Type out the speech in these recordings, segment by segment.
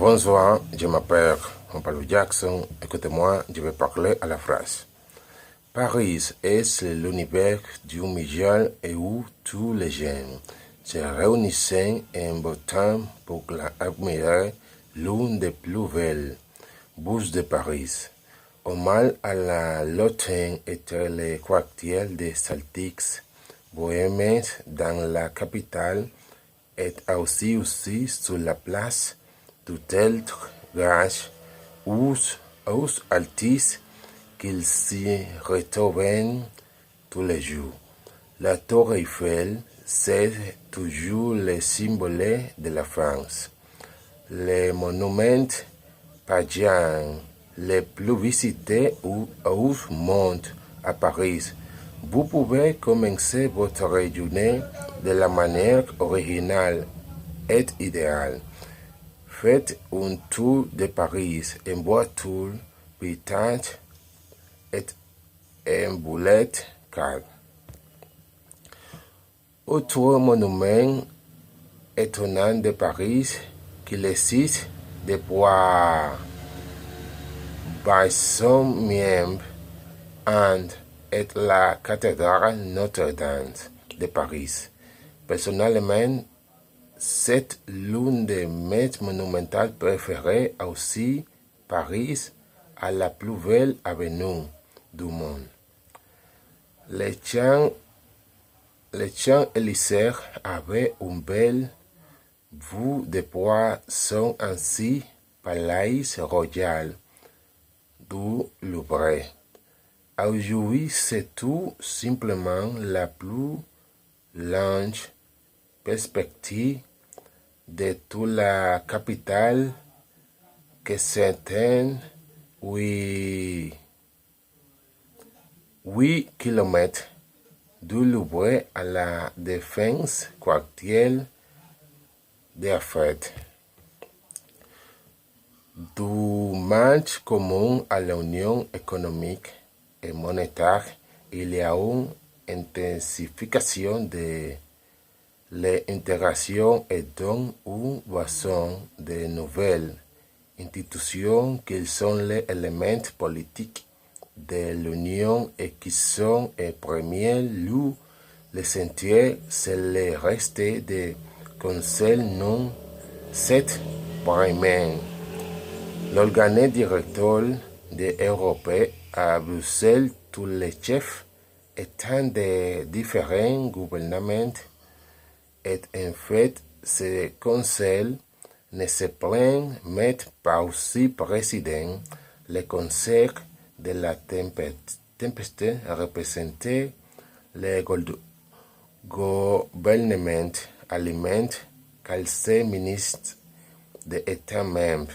Bonsoir, je m'appelle Jean-Paul Jackson. Écoutez-moi, je vais parler à la phrase. Paris est l'univers du milliard et où tous les gens se réunissent en beau temps pour admirer l'une des plus belles bourses de Paris. Au mal à la Lotin était le quartier des Celtics, bohèmes dans la capitale, et aussi sur la place du Théâtre Grâce, aux artistes qu'ils s'y retrouvent tous les jours. La Tour Eiffel, c'est toujours le symbole de la France. Les monuments parisiens les plus visités au monde à Paris. Vous pouvez commencer votre journée de la manière originale et idéale. Faites un tour de Paris en voiture, pitante et en boulette car. Autre monument étonnant de Paris qu'il existe de voir par son-même est la cathédrale Notre-Dame de Paris. Personnellement, c'est l'une des mes monumentales préférées aussi. Paris a la plus belle avenue du monde. Les Champs-Élysées avaient une belle vue de poisson ainsi Palais Royal du Louvre. Aujourd'hui, c'est tout simplement la plus large perspective de toute la capitale que s'étend 8 kilomètres du Louvre à la Défense, quartier d'affaires. Du marché commun à l'Union économique et monétaire, il y a une intensification de l'intégration et donc une façon de nouvelles institutions qui sont les éléments politiques de l'Union et qui sont en premier lieu les sentiers, c'est le reste des conseils non cette première. L'organe directeur de l'Europe à Bruxelles, tous les chefs étant de différents gouvernements, et en fait, ce conseil ne se plaint mais pas aussi président. Le conseil de la tempête représentait le gouvernement allemand, quelques ministres d'État membres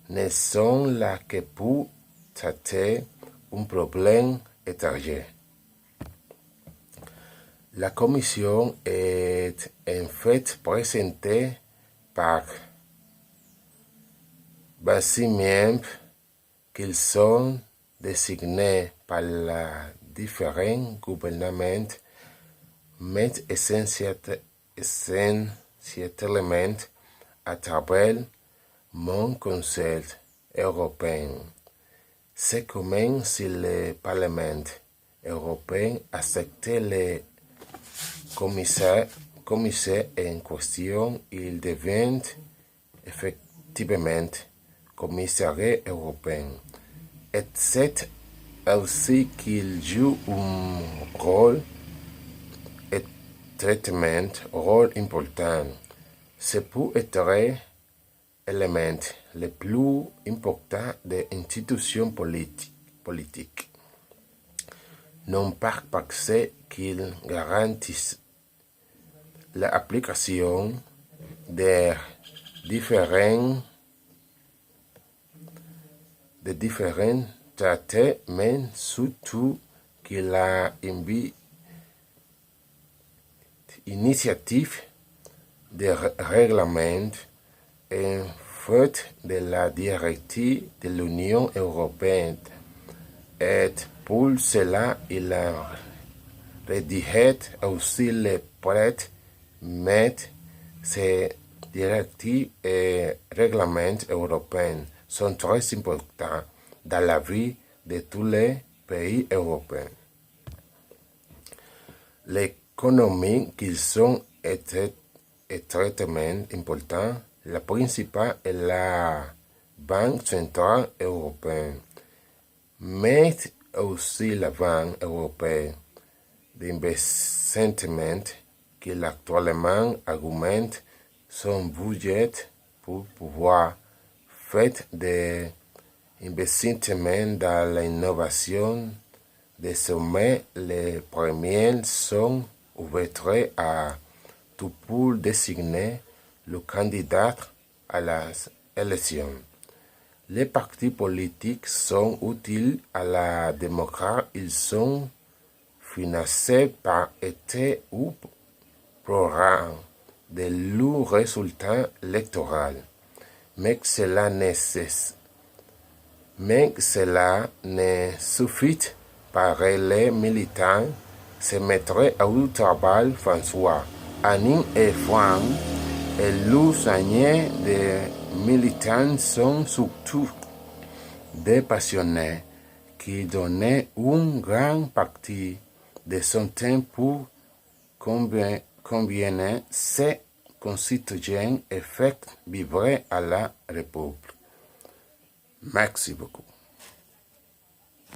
ne sont là que pour traiter un problème étranger. La commission est en fait présentée par 26 membres qui sont désignés par les différents gouvernements, mais essentiellement à travers mon Conseil européen. C'est comme si le Parlement européen acceptait les commissaires en question, il devient effectivement commissaire européen. Et c'est aussi qu'il joue un rôle important. C'est pour être l'élément le plus important des institutions politiques. Non pas parce qu'il garantisse l'application des différents traités, mais surtout qu'il a une initiative de règlement en fait de la directive de l'Union européenne. Et pour cela, il a rédigé aussi les prêts, mais c'est directives et règlements européens sont très importants dans la vie de tous les pays européens. L'économie qu'ils sont extrêmement importants. La principale est la Banque centrale européenne, mais aussi la Banque européenne d'investissement qui actuellement augmente son budget pour pouvoir faire des investissements dans l'innovation. Désormais, les premiers sont ouverts à tout pour désigner le candidat à las élections. Les partis politiques sont utiles à la démocratie. Ils sont financés par État ou programme de leurs résultats électoraux. Mais cela ne suffit pas. Les militants se mettraient au travail. François, Annie et Franck et les années de militants sont surtout des passionnés qui donnaient une grande partie de son temps pour convaincre ses concitoyens et faire vivre à la République. Merci beaucoup.